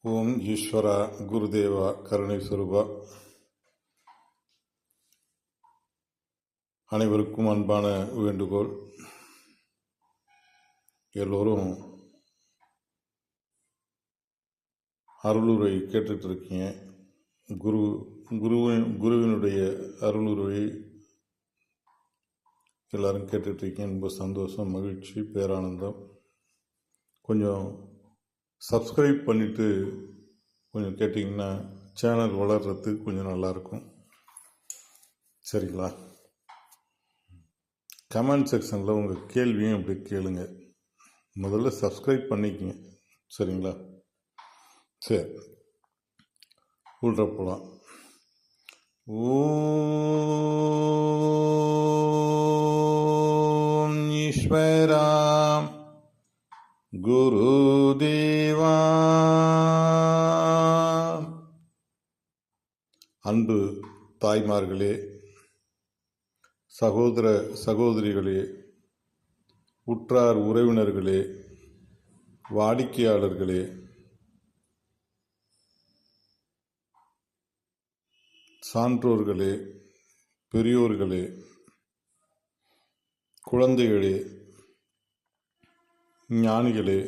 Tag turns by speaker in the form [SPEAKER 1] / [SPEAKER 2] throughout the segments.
[SPEAKER 1] ஓம் ஈஸ்வரா குருதேவா கருணை சுரூபா. அனைவருக்கும் அன்பான வேண்டுகோள். எல்லோரும் அருளுரை கேட்டுட்டு இருக்கீங்க. குருவினுடைய அருளுரை எல்லாரும் கேட்டுட்டு இருக்கீங்க. ரொம்ப சந்தோஷம், மகிழ்ச்சி, பேரானந்தம். கொஞ்சம் சப்ஸ்கிரைப் பண்ணிவிட்டு கொஞ்சம் கேட்டிங்கன்னா சேனல் வளர்கிறதுக்கு கொஞ்சம் நல்லாயிருக்கும். சரிங்களா? கமெண்ட் செக்ஷனில் உங்கள் கேள்வியும் அப்படி கேளுங்க. முதல்ல சப்ஸ்கிரைப் பண்ணிக்கங்க. சரிங்களா? சரி, உள்ள போகலாம். ஓம் ஈஸ்வரா குருதேவா. அன்பு தாய்மார்களே, சகோதர சகோதரிகளே, உற்றார் உறவினர்களே, வாடிக்கையாளர்களே, சான்றோர்களே, பெரியோர்களே, குழந்தைகளே, ஞானிகளே,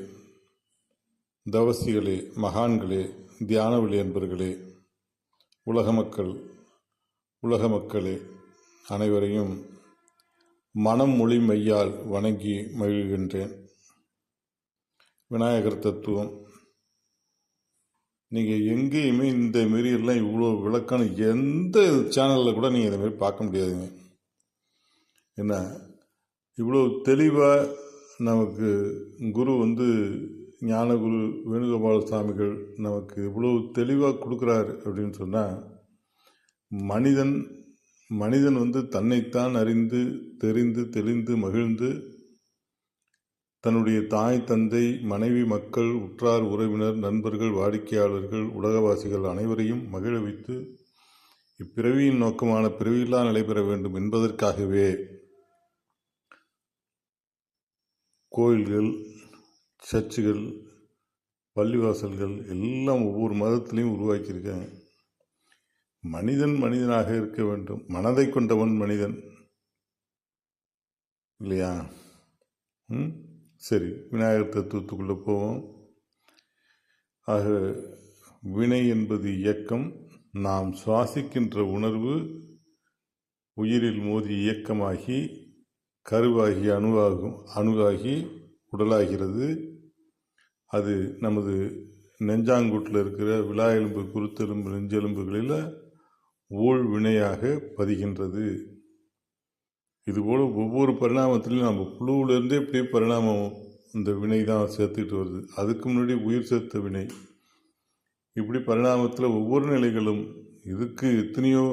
[SPEAKER 1] தவசிகளே, மகான்களே, தியானவழி என்பர்களே, உலக மக்களே அனைவரையும் மனம் மொழி மையால் வணங்கி மகிழ்கின்றேன். விநாயகர் தத்துவம் நீங்கள் எங்கேயுமே இந்த மாரியெல்லாம் இவ்வளோ விளக்கான எந்த சேனலில் கூட நீங்கள் இதை மாரி பார்க்க முடியாதுங்க. என்ன இவ்வளோ தெளிவாக நமக்கு குரு ஞானகுரு வேணுகோபால சுவாமிகள் நமக்கு இவ்வளோ தெளிவாக கொடுக்குறாரு அப்படின்னு சொன்னால், மனிதன் தன்னைத்தான் அறிந்து தெரிந்து தெளிந்து மகிழ்ந்து தன்னுடைய தாய் தந்தை மனைவி மக்கள் உற்றார் உறவினர் நண்பர்கள் வாடிக்கையாளர்கள் உலகவாசிகள் அனைவரையும் மகிழ வைத்து இப்பிறவியின் நோக்கமான பிறவியில்லா நிலை பெற வேண்டும் என்பதற்காகவே கோயில்கள், சர்ச்சுகள், பள்ளிவாசல்கள் எல்லாம் ஒவ்வொரு மதத்திலையும் உருவாக்கியிருக்காங்க. மனிதனாக இருக்க வேண்டும். மனதை கொண்டவன் மனிதன் இல்லையா? சரி, விநாயகர் தத்துவத்துக்குள்ளே போவோம். ஆக வினை என்பது இயக்கம். நாம் சுவாசிக்கின்ற உணர்வு உயிரில் மோதி இயக்கமாகி கருவாகி அணுவாகி உடலாகிறது. அது நமது நெஞ்சாங்கூட்டில் இருக்கிற விலா எலும்பு, குருத்தெலும்பு, நெஞ்செலும்புகளில் ஊழ் வினையாக பதிகின்றது. இதுபோல் ஒவ்வொரு பரிணாமத்திலையும் நம்ம புழுவிலேருந்தே இப்படியே பரிணாமம் இந்த வினை தான் சேர்த்துக்கிட்டு வருது. அதுக்கு முன்னாடி உயிர் சேர்த்த வினை. இப்படி பரிணாமத்தில் ஒவ்வொரு நிலைகளும் இதுக்கு எத்தனையோ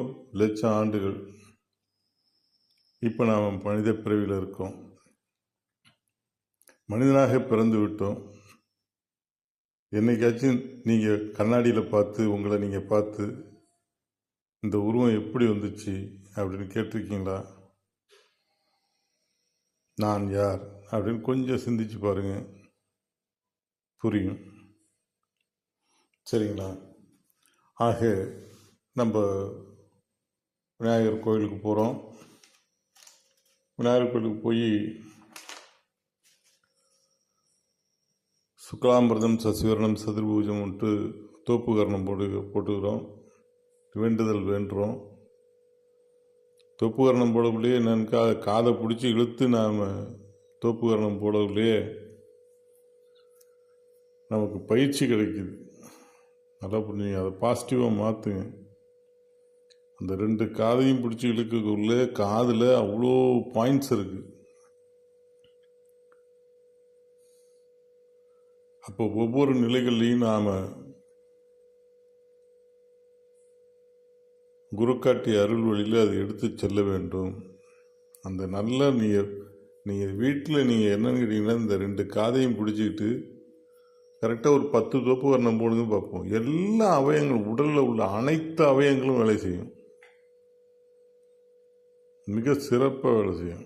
[SPEAKER 1] லட்சம் ஆண்டுகள். இப்போ நாம் மனித பிறவியில் இருக்கோம். மனிதனாக பிறந்து விட்டோம். என்னைக்காச்சும் நீங்கள் கண்ணாடியில் பார்த்து உங்களை நீங்கள் பார்த்து இந்த உருவம் எப்படி வந்துச்சு அப்படின்னு கேட்டிருக்கீங்களா? நான் யார் அப்படின்னு கொஞ்சம் சிந்திச்சு பாருங்க, புரியும். சரிங்களா? ஆக நம்ம விநாயகர் கோயிலுக்கு போகிறோம். விநாயகர் கோயிலுக்கு போய் சுக்லாம்பிரதம் சசிவரணம் சதுர்பூஜம் தோப்புகரணம் போட்டுக்கிறோம். வேண்டுதல் வேண்டுறோம். தோப்புகரணம் போடக்குள்ளேயே என்னன்னு காதை பிடிச்சி இழுத்து நாம் தோப்புகரணம் போடக்குள்ளேயே நமக்கு பயிற்சி கிடைக்குது. நல்லா புரிஞ்சுங்க, அதை பாசிட்டிவாக மாற்றுங்க. அந்த 2 காதையும் பிடிச்சி இழுக்கக்குள்ளே காதில் அவ்வளோ பாயிண்ட்ஸ் இருக்குது. அப்போ ஒவ்வொரு நிலைகள்லையும் நாம் குருக்காட்டிய அருள் வழியில் அதை எடுத்து செல்ல வேண்டும். அந்த நல்ல நீங்கள் வீட்டில் நீங்கள் என்னன்னு கேட்டிங்கன்னா, இந்த 2 காதையும் பிடிச்சிக்கிட்டு கரெக்டாக ஒரு 10 தோப்புகரணம் போடுங்க பார்ப்போம். எல்லா அவயங்களும், உடலில் உள்ள அனைத்து அவயங்களும் வேலை செய்யும். மிக சிறப்பாக வேலை செய்யும்.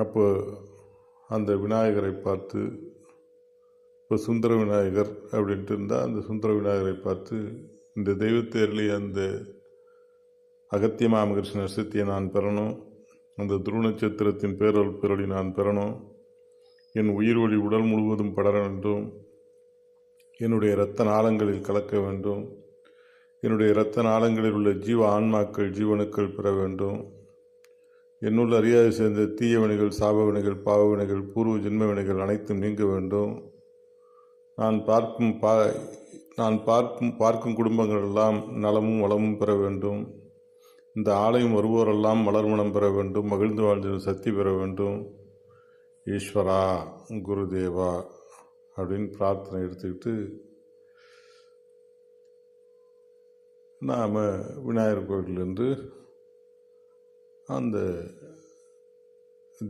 [SPEAKER 1] அப்போ அந்த விநாயகரை பார்த்து இப்போ சுந்தர விநாயகர் அப்படின்ட்டு இருந்தால் அந்த சுந்தர விநாயகரை பார்த்து இந்த தெய்வத்தை அருளி அந்த அகத்திய மாமகிருஷ்ண நட்சத்தியை நான் பெறணும், அந்த துருவ நட்சத்திரத்தின் பேரொல் பெறொளி நான் பெறணும், என் உயிர் ஒளி உடல் முழுவதும் படர வேண்டும், என்னுடைய இரத்த நாளங்களில் கலக்க வேண்டும், என்னுடைய இரத்த நாளங்களில் உள்ள ஜீவ ஆன்மாக்கள் ஜீவனுக்கள் பெற வேண்டும், என்னுள் அறியாது சேர்ந்த தீய வினைகள், சாப வினைகள், பாவ வினைகள், பூர்வ ஜென்ம வினைகள் அனைத்தும் நீங்க வேண்டும். நான் பார்க்கும் குடும்பங்கள் எல்லாம் நலமும் வளமும் பெற வேண்டும். இந்த ஆலயம் வருவோரெல்லாம் மலர்மணம் பெற வேண்டும், மகிழ்ந்து வாழ்ந்த சக்தி பெற வேண்டும். ஈஸ்வரா, குருதேவா அப்படின்னு பிரார்த்தனை எடுத்துக்கிட்டு நாம் விநாயகர் கோயிலிருந்து அந்த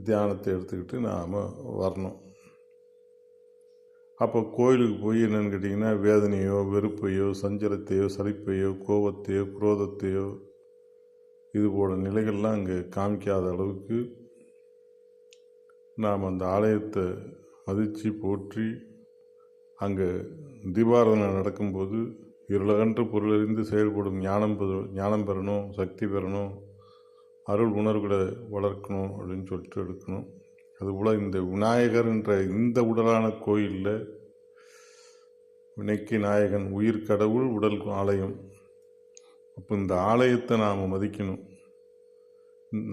[SPEAKER 1] தியானத்தை எடுத்துக்கிட்டு நாம் வரணும். அப்போ கோயிலுக்கு போய் என்னென்னு கேட்டிங்கன்னா, வேதனையோ வெறுப்பையோ சஞ்சலத்தையோ சலிப்பையோ கோபத்தையோ குரோதத்தையோ இது போல நிலைகள்லாம் அங்கே காமிக்காத அளவுக்கு நாம் அந்த ஆலயத்தை மதித்து போற்றி அங்கே தீபாராதனை நடக்கும்போது இருளகன்று பொருளறிந்து செயல்படும் ஞானம் பெறணும், சக்தி பெறணும், அருள் உணர்வுகளை வளர்க்கணும் அப்படின்னு சொல்லிட்டு எடுக்கணும். அதுபோல் இந்த விநாயகர் என்ற இந்த உடலான கோயிலில் வினைக்கு நாயகன், உயிர் கடவுள், உடல் ஆலயம். அப்போ இந்த ஆலயத்தை நாம் மதிக்கணும்,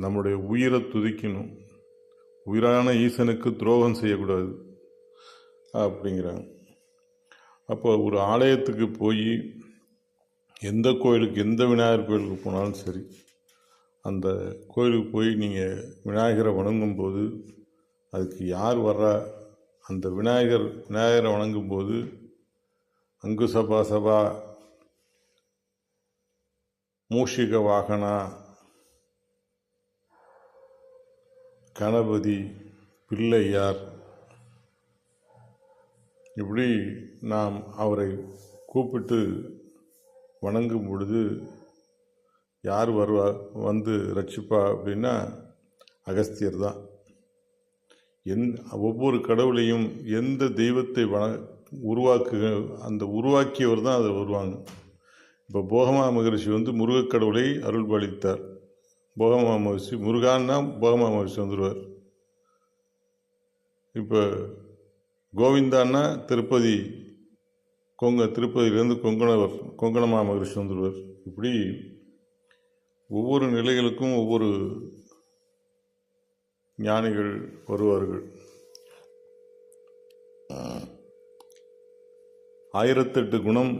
[SPEAKER 1] நம்முடைய உயிரை துதிக்கணும், உயிரான ஈசனுக்கு துரோகம் செய்யக்கூடாது அப்படிங்கிறாங்க. அப்போ ஒரு ஆலயத்துக்கு போய் எந்த கோயிலுக்கு, எந்த விநாயகர் கோயிலுக்கு போனாலும் சரி, அந்த கோயிலுக்கு போய் நீங்கள் விநாயகரை வணங்கும்போது அதுக்கு யார் வர்றா, அந்த விநாயகரை வணங்கும்போது அங்குசபாசபா மூஷிக வாகனா கணபதி பிள்ளையார் இப்படி நாம் அவரை கூப்பிட்டு வணங்கும் பொழுது யார் வருவா வந்து ரட்சிப்பா அப்படின்னா அகஸ்தியர் தான். ஒவ்வொரு கடவுளையும் எந்த தெய்வத்தை அந்த உருவாக்கியவர் தான் அதை வருவாங்க. இப்போ போகமா மகரிஷி முருகக் கடவுளை அருள் பாலித்தார். போகமா மகரிஷி முருகான்னா போகமா மகரிஷி வந்துடுவார். இப்போ கோவிந்தான்னா திருப்பதியிலேருந்து கொங்கணமா மகரிஷி வந்துடுவார். இப்படி ஒவ்வொரு நிலைகளுக்கும் ஒவ்வொரு ஞானிகள் வருவார்கள். 1008 குணம்,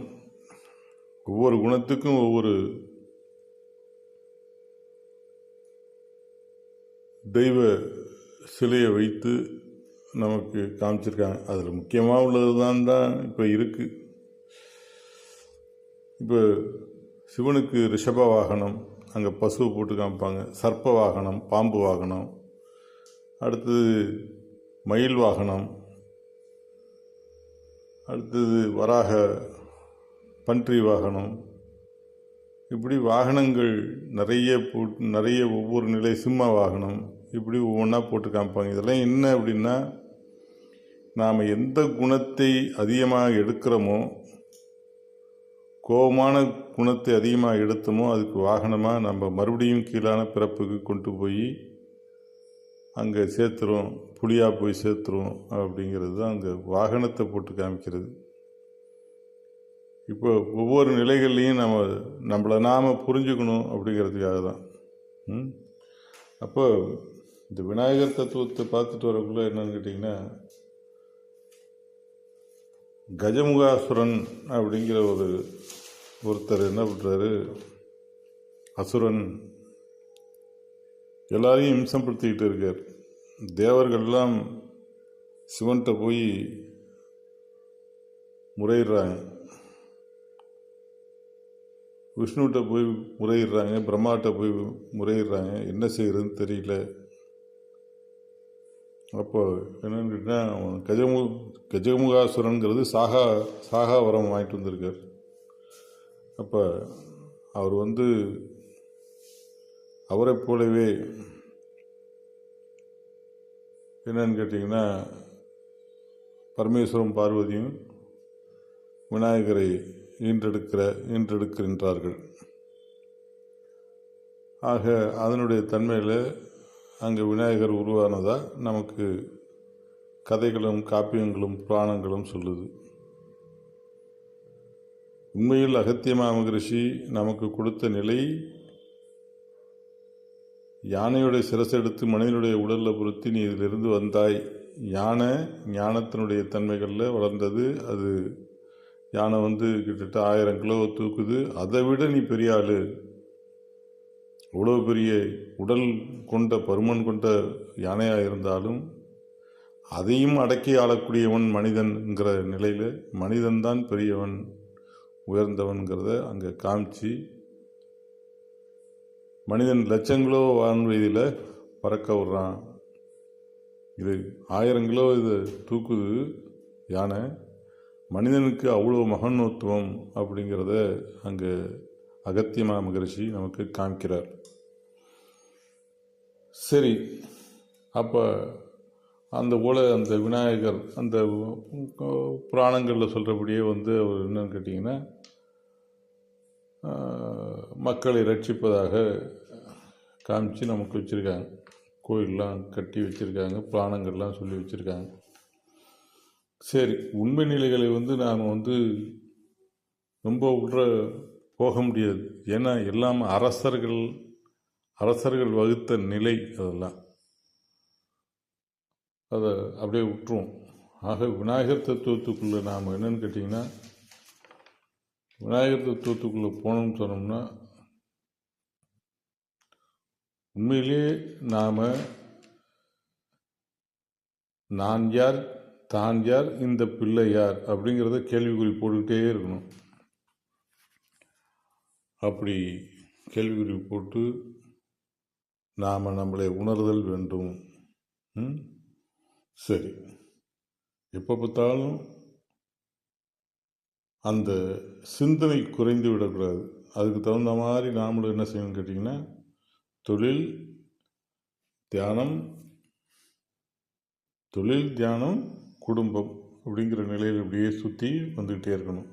[SPEAKER 1] ஒவ்வொரு குணத்துக்கும் ஒவ்வொரு தெய்வ சிலையை வைத்து நமக்கு காமிச்சிருக்காங்க. அதில் முக்கியமாக உள்ளது தான் இப்போ இருக்குது. இப்போ சிவனுக்கு ரிஷப வாகனம், அங்கே பசுவை போட்டு காமிப்பாங்க. சர்ப்ப வாகனம், பாம்பு வாகனம், அடுத்தது மயில் வாகனம், அடுத்தது வராக பன்றி வாகனம். இப்படி வாகனங்கள் நிறைய ஒவ்வொரு நிலை, சிம்ம வாகனம், இப்படி ஒவ்வொன்றா போட்டு காமிப்பாங்க. இதெல்லாம் என்ன அப்படின்னா, நாம் எந்த குணத்தை அதிகமாக எடுக்கிறோமோ, கோபமான குணத்தை அதிகமாக எடுத்தோமோ அதுக்கு வாகனமாக நம்ம மறுபடியும் கீழான பிறப்புக்கு கொண்டு போய் அங்கே சேர்த்துரும், புலியாக போய் சேர்த்துரும் அப்படிங்கிறது தான் அங்கே வாகனத்தை போட்டு காமிக்கிறது. இப்போ ஒவ்வொரு நிலைகள்லையும் நம்மளை நாம் புரிஞ்சுக்கணும் அப்படிங்கிறதுக்காக தான். அப்போ இந்த விநாயகர் தத்துவத்தை பார்த்துட்டு வரக்குள்ளே என்னன்னு கேட்டிங்கன்னா, கஜமுகாசுரன் அப்படிங்கிற ஒருத்தர் என்ன பண்ணுறாரு, அசுரன் எல்லாரையும் இம்சப்படுத்திக்கிட்டு இருக்கார். தேவர்கள்லாம் சிவன்கிட்ட போய் முறையிடுறாங்க, விஷ்ணுகிட்ட போய் முறையிடுறாங்க, பிரம்மாட்ட போய் முறையிடுறாங்க. என்ன செய்கிறதுன்னு தெரியல. அப்போ என்னன்னு கேட்டால், கஜமுகாசுரனுங்கிறது சாகா வரம் வாங்கிட்டு வந்திருக்கார். அப்போ அவர் அவரை போலவே என்னன்னு கேட்டிங்கன்னா, பரமேஸ்வரம் பார்வதியும் விநாயகரை ஈன்றெடுக்கின்றார்கள். ஆக அதனுடைய தன்மையில் அங்கே விநாயகர் உருவானதாக நமக்கு கதைகளும் காப்பியங்களும் புராணங்களும் சொல்லுது. உண்மையில் அகத்திய மகரிஷி நமக்கு கொடுத்த நிலை யானையுடைய சிரசை எடுத்து மனிதனுடைய உடலில் பொருத்தி நீ இதிலிருந்து வந்தாய். யானை ஞானத்தினுடைய தன்மைகளில் வளர்ந்தது. அது யானை கிட்டத்தட்ட 1000 கிலோ தூக்குது. அதை விட நீ பெரிய ஆள், இவ்வளோ பெரிய உடல் கொண்ட பருமன் கொண்ட யானையாக இருந்தாலும் அதையும் அடக்கி ஆளக்கூடியவன் மனிதன்கிற நிலையில் மனிதன்தான் பெரியவன் உயர்ந்தவன்கிறத அங்கே காமிச்சு, மனிதன் லட்சங்களோ வான்வெளியில் பறக்க விடுறான். இது 1000 கிலோ இது தூக்குது யானை. மனிதனுக்கு அவ்வளோ மகனத்துவம் அப்படிங்கிறத அங்கே அகத்திய மகரிஷி நமக்கு காமிக்கிறார். சரி, அப்போ அந்த போல் அந்த விநாயகர் அந்த புராணங்களில் சொல்கிறபடியே அவர் என்னன்னு கேட்டிங்கன்னா மக்களை ரட்சிப்பதாக காமிச்சு நமக்கு வச்சுருக்காங்க. கோயிலெலாம் கட்டி வச்சுருக்காங்க, புராணங்கள்லாம் சொல்லி வச்சுருக்காங்க. சரி, உண்மை நிலைகளை நாம் ரொம்ப போக முடியாது. ஏன்னா எல்லாம் அரசர்கள் வகுத்த நிலை, அதெல்லாம் அதை அப்படியே விட்டுருவோம். ஆக விநாயகர் தத்துவத்துக்குள்ளே நாம் என்னன்னு கேட்டிங்கன்னா, விநாயகர் தத்துவத்துக்குள்ளே போனோம்னு சொன்னோம்னா உண்மையிலேயே நாம் நான் யார், தான் யார், இந்த பிள்ளை யார் அப்படிங்கிறத கேள்விக்குறி போட்டுக்கிட்டே இருக்கணும். அப்படி கேள்விக்குறி போட்டு நாம் நம்மளை உணர்தல் வேண்டும். சரி, எப்போ பார்த்தாலும் அந்த சிந்தனை குறைந்து விடக்கூடாது. அதுக்கு தகுந்த மாதிரி நாமளும் என்ன செய்யணும்னு கேட்டிங்கன்னா, தொழில் தியானம் குடும்பம் அப்படிங்கிற நிலையில் இப்படியே சுற்றி வந்துக்கிட்டே இருக்கணும்.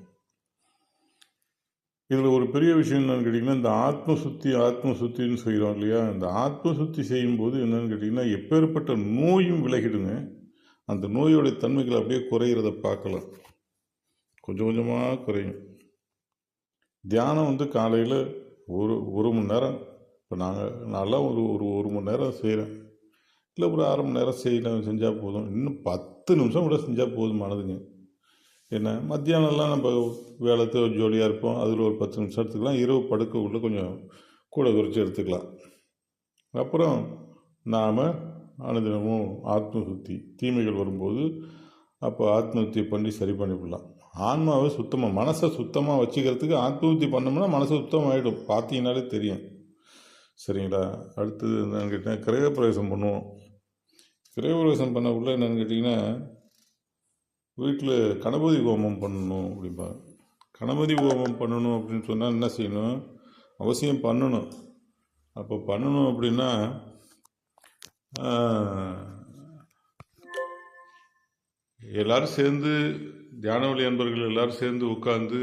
[SPEAKER 1] இதில் ஒரு பெரிய விஷயம் என்னென்னு கேட்டிங்கன்னா, இந்த ஆத்ம சுத்தின்னு செய்கிறோம் இல்லையா? இந்த ஆத்ம சுத்தி செய்யும்போது என்னென்னு கேட்டிங்கன்னா, எப்பேற்பட்ட நோயும் விலகிடுங்க. அந்த நோயோடைய தன்மைகள் அப்படியே குறையிறத பார்க்கலாம். கொஞ்சம் கொஞ்சமாக குறையும். தியானம் காலையில் ஒரு மணி நேரம், இப்போ நான்லாம் ஒரு மணி நேரம் செய்கிறேன், இல்லை ஒரு 1/2 மணி நேரம் செஞ்சால் போதும். இன்னும் 10 நிமிஷம் கூட செஞ்சால் போதுமானதுங்க. என்ன, மத்தியானம்லாம் நம்ம வேலைக்கு ஜோலியாக இருப்போம், அதில் ஒரு 10 நிமிஷம் எடுத்துக்கலாம். இரவு படுக்கக்குள்ளே கொஞ்சம் கூட குறைச்சி எடுத்துக்கலாம். அப்புறம் நாம் அனுதினமும் ஆத்ம சுத்தி, தீமைகள் வரும்போது அப்போ ஆத்ம சுத்தி பண்ணி சரி பண்ணிவிடலாம். ஆன்மாவை சுத்தமாக, மனசை சுத்தமாக வச்சுக்கிறதுக்கு ஆத்ம சுத்தி பண்ணோம்னா மனசு சுத்தமாகிடும். பார்த்தீங்கன்னாலே தெரியும். சரிங்களா? அடுத்தது என்னென்னு கேட்டிங்கன்னா, கிரகப்பிரவேசம் பண்ணுவோம். கிரகப்பிரவேசம் பண்ணக்குள்ளே என்னென்னு கேட்டிங்கன்னா, வீட்டில் கணபதி ஹோமம் பண்ணணும் அப்படிம்பாங்க. கணபதி ஹோமம் பண்ணணும் அப்படின்னு சொன்னால் என்ன செய்யணும்? அவசியம் பண்ணணும். அப்போ பண்ணணும் அப்படின்னா எல்லோரும் சேர்ந்து, தியானவழி அன்பர்கள் எல்லோரும் சேர்ந்து உட்காந்து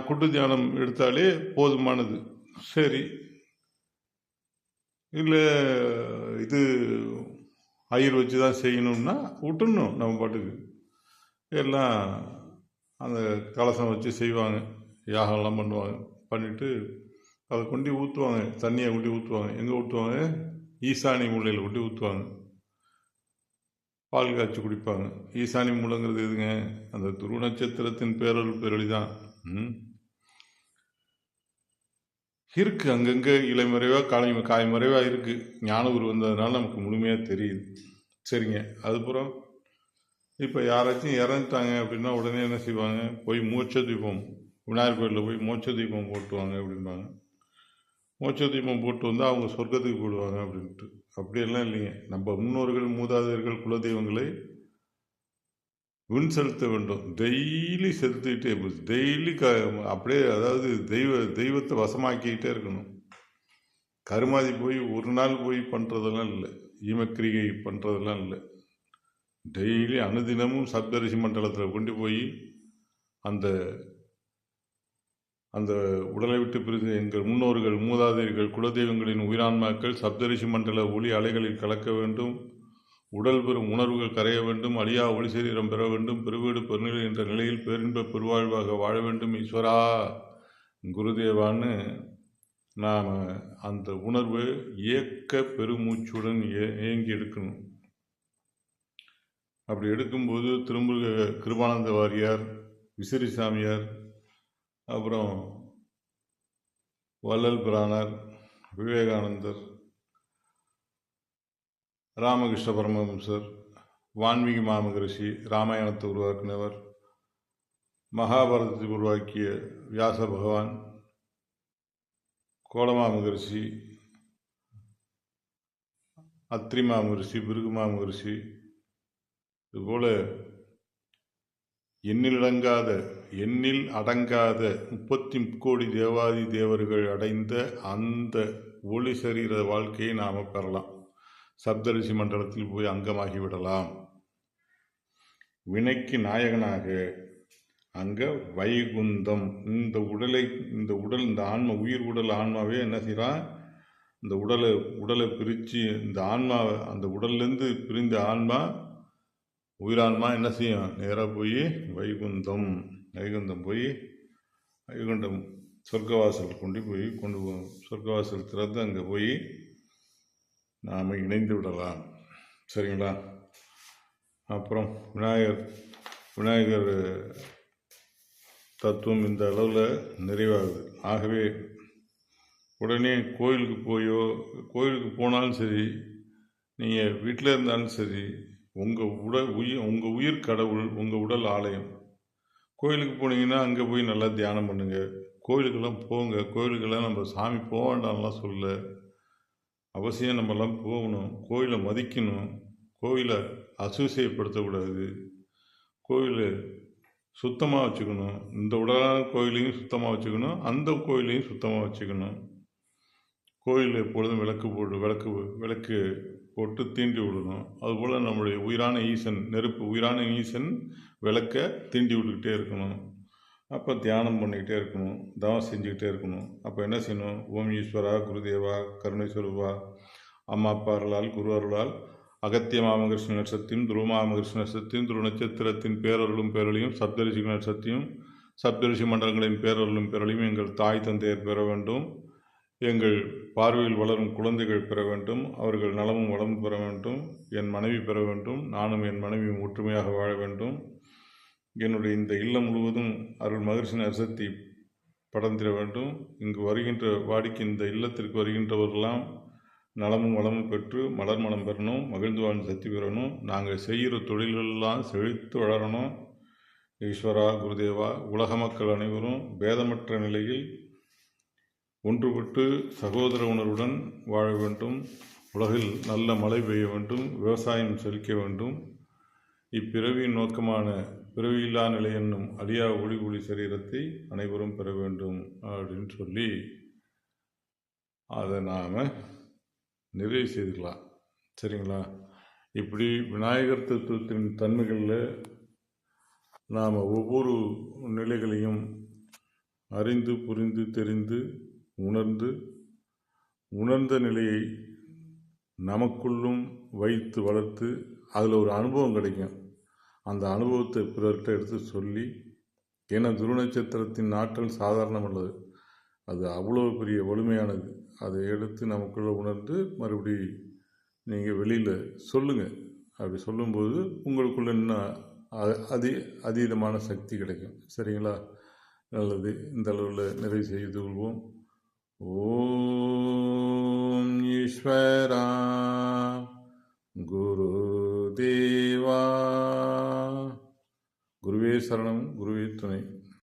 [SPEAKER 1] கூட்டு தியானம் எடுத்தாலே போதுமானது. சரி, இல்லை இது ஐயர் வச்சு தான் செய்யணும்னா விட்டுடணும். நம்ம பாட்டுக்கு எல்லாம் அந்த கலசம் வச்சு செய்வாங்க, யாகம்லாம் பண்ணுவாங்க. பண்ணிவிட்டு அதை கொண்டு ஊற்றுவாங்க, தண்ணியை கொண்டு ஊற்றுவாங்க. எங்கே ஊற்றுவாங்க? ஈசானி மூலையில் கொண்டு ஊற்றுவாங்க. பால் காய்ச்சி குடிப்பாங்க. ஈசானி மூலைங்கிறது எதுங்க? அந்த துருவ நட்சத்திரத்தின் பேரொளி தான் இருக்குது. அங்கங்கே இலைமறைவாக காய்மறைவாக இருக்குது. ஞான உரு வந்ததுனால நமக்கு முழுமையாக தெரியுது. சரிங்க. அதுக்கப்புறம் இப்போ யாராச்சும் இறந்துட்டாங்க அப்படின்னா உடனே என்ன செய்வாங்க? போய் மோட்ச தீபம், விநாயகர் கோயிலில் போய் மோட்ச தீபம் போட்டுவாங்க அப்படிம்பாங்க. மோட்ச தீபம் போட்டு வந்தால் அவங்க சொர்க்கத்துக்கு போடுவாங்க அப்படின்ட்டு. அப்படியெல்லாம் இல்லைங்க. நம்ம முன்னோர்கள், மூதாதையர்கள், குலதெய்வங்களை விண் செலுத்த வேண்டும். டெய்லி செலுத்திக்கிட்டே, டெய்லி அப்படியே, அதாவது தெய்வத்தை வசமாக்கிக்கிட்டே இருக்கணும். கருமாதி போய் ஒரு நாள் போய் பண்ணுறதெல்லாம் இல்லை, ஈமக்கிரிகை பண்ணுறதெல்லாம் இல்லை. டெய்லி அனுதினமும் சப்தரிஷி மண்டலத்தில் கொண்டு போய் அந்த அந்த உடலை விட்டு பிரிந்து எங்கள் முன்னோர்கள், மூதாதையர்கள், குலதெய்வங்களின் உயிரான்மாக்கள் சப்தரிஷி மண்டல ஒளி அலைகளில் கலக்க வேண்டும். உடல் பெறும் உணர்வுகள் கரைய வேண்டும். அழியா ஒளி சரீரம் பெற வேண்டும். பெருவீடு பெருநிலை என்ற நிலையில் பேரின்ப பெருவாழ்வாக வாழ வேண்டும். ஈஸ்வரா, குருதேவான்னு நாம் அந்த உணர்வு ஏக்க பெருமூச்சுடன் ஏங்கி எடுக்கணும். அப்படி எடுக்கும்போது திரும்ப கிருபானந்த வாரியார், விசிறி சாமியார், அப்புறம் வள்ளல் பிரானர், விவேகானந்தர், ராமகிருஷ்ண பரமஹம்சர், வான்மீகி மாமகரிஷி, ராமாயணத்தை உருவாக்கினவர், மகாபாரதத்தை உருவாக்கிய வியாச பகவான், கோலமாமகரிஷி, அத்ரி மாமகரிஷி, பிருகு மாமகரிஷி, இதுபோல எண்ணில் அடங்காத 30 கோடி தேவாதி தேவர்கள் அடைந்த அந்த ஒளி சரீர வாழ்க்கையை நாம் பெறலாம். சப்தரிஷி மண்டலத்தில் போய் அங்கமாகிவிடலாம். வினைக்கு நாயகனாக அங்க வைகுந்தம், இந்த ஆன்மா, உயிர் உடல் ஆன்மாவே என்ன செய்யறான், இந்த உடலை பிரித்து இந்த ஆன்மாவை, அந்த உடல்லேருந்து பிரிந்த ஆன்மா, உயிரான்மா என்ன செய்யும், நேராக போய் வைகுந்தம் போய் வைகுண்டம் சொர்க்கவாசல் கொண்டு போவோம். சொர்க்கவாசல் திறந்து அங்கே போய் நாம் இணைந்து விடலாம். சரிங்களா? அப்புறம் விநாயகர் தத்துவம் இந்த அளவில் நிறைவாகுது. ஆகவே உடனே கோயிலுக்கு போனாலும் சரி, நீங்கள் வீட்டில் இருந்தாலும் சரி, உங்கள் உயிர் கடவுள், உங்கள் உடல் ஆலயம். கோயிலுக்கு போனீங்கன்னா அங்கே போய் நல்லா தியானம் பண்ணுங்கள். கோயிலுக்கெல்லாம் போங்க. கோயிலுக்கெல்லாம் நம்ம சாமி போக வேண்டாம்லாம் சொல்ல, அவசியம் நம்மெல்லாம் போகணும். கோயிலை மதிக்கணும். கோயிலை அசூசியப்படுத்தக்கூடாது. கோயிலை சுத்தமாக வச்சுக்கணும். இந்த உடலான கோயிலையும் சுத்தமாக வச்சுக்கணும், அந்த கோயிலையும் சுத்தமாக வச்சுக்கணும். கோயிலில் எப்பொழுதும் விளக்கு போட்டு தீண்டி விடணும். அதுபோல் நம்முடைய உயிரான ஈசன் விளக்க தீண்டி விட்டுக்கிட்டே இருக்கணும். அப்போ தியானம் பண்ணிக்கிட்டே இருக்கணும், தவம் செஞ்சுக்கிட்டே இருக்கணும். அப்போ என்ன செய்யணும், ஓம் ஈஸ்வரா குருதேவா கருணை சொல்வா, அம்மா அப்பா அருளால், குரு அருளால், அகத்திய மாமகிருஷ்ண நட்சத்திரம், துருவமாமகிருஷ்ண நட்சத்திரம், துரு நட்சத்திரத்தின் பேரருளும் பேரொழியும், சப்தரிஷி நட்சத்திரம், சப்தரிஷி மண்டலங்களின் பேரருளும் பேரொழியும் எங்கள் தாய் தந்தையர் பெற வேண்டும். எங்கள் பார்வையில் வளரும் குழந்தைகள் பெற வேண்டும். அவர்கள் நலமும் வளமும் பெற வேண்டும். என் மனைவி பெற வேண்டும். நானும் என் மனைவியும் ஒற்றுமையாக வாழ வேண்டும். என்னுடைய இந்த இல்லம் முழுவதும் அருள் மகிழ்ச்சி நரசக்தி படர்ந்திட வேண்டும். இங்கு வருகின்ற இந்த இல்லத்திற்கு வருகின்றவர்களெல்லாம் நலமும் வளமும் பெற்று மலர் மனம் பெறணும், மகிழ்ந்து வாழ்ந்து சக்தி பெறணும். நாங்கள் செய்கிற தொழில்களெல்லாம் செழித்து வளரணும். ஈஸ்வரா குருதேவா, உலக மக்கள் அனைவரும் பேதமற்ற நிலையில் ஒன்றுபட்டு சகோதர உணர்வுடன் வாழ வேண்டும். உலகில் நல்ல மழை பெய்ய வேண்டும். விவசாயம் செழிக்க வேண்டும். இப்பிறவியின் நோக்கமான பிறவியில்லா நிலை என்னும் அழியா ஒளி சரீரத்தை அனைவரும் பெற வேண்டும் அப்படின்னு சொல்லி அதை நாம் நிறைவு செய்துக்கலாம். சரிங்களா? இப்படி விநாயகர் தத்துவத்தின் தன்மைகளில் நாம் ஒவ்வொரு நிலைகளையும் அறிந்து புரிந்து தெரிந்து உணர்ந்த நிலையை நமக்குள்ளும் வைத்து வளர்த்து அதில் ஒரு அனுபவம் கிடைக்கும். அந்த அனுபவத்தை பிறர்கிட்ட எடுத்து சொல்லி, ஏன்னா துருவ நட்சத்திரத்தின் ஆற்றல் சாதாரணமல்லது, அது அவ்வளோ பெரிய வலிமையானது. அதை எடுத்து நமக்குள்ளே உணர்ந்து மறுபடி நீங்கள் வெளியில் சொல்லுங்கள். அப்படி சொல்லும்போது உங்களுக்குள்ள இன்னும் அதீதமான சக்தி கிடைக்கும். சரிங்களா? நல்லது. இந்த அளவில் நிறைவு செய்து கொள்வோம். ஓம் ஈஸ்வரா குருதேவா. குருவே சரணம், குருவே துணை.